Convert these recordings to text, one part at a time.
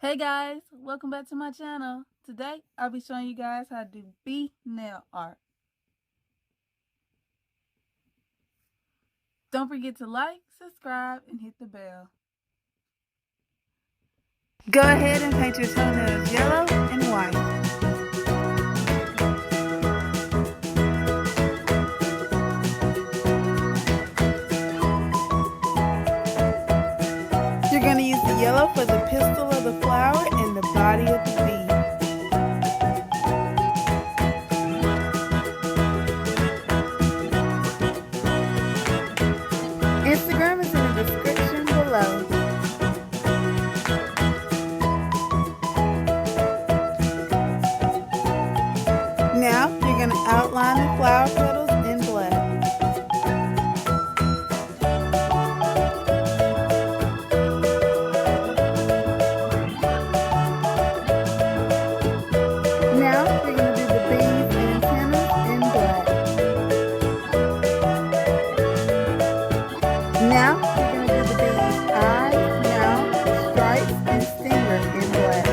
Hey guys, welcome back to my channel. Today I'll be showing you guys how to do bee nail art. Don't forget to like, subscribe, and hit the bell. Go ahead and paint your toenails yellow and white. You're going to use the yellow for the pistil of the flower and the body of the bee. Instagram is in the description below. Now you're going to outline the flower petals in black. Now we're going to do the bees and antennas in black. Now we're going to do the bees' eyes, mouth, stripes, and stinger in black.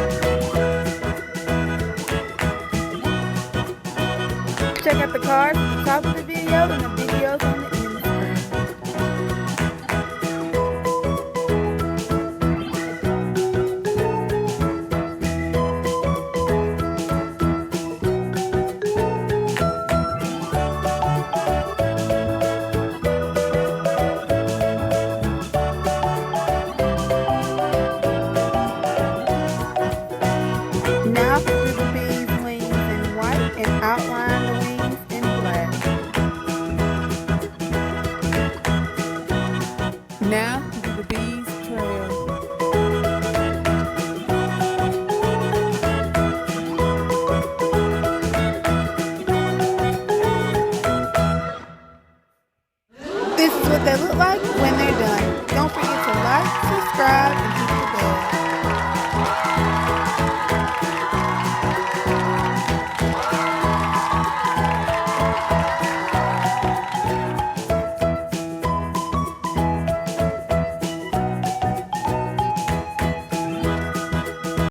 Check out the cards at the top of the video and the videos on the end screen. Now do the bees' wings in white and outline the wings in black. Now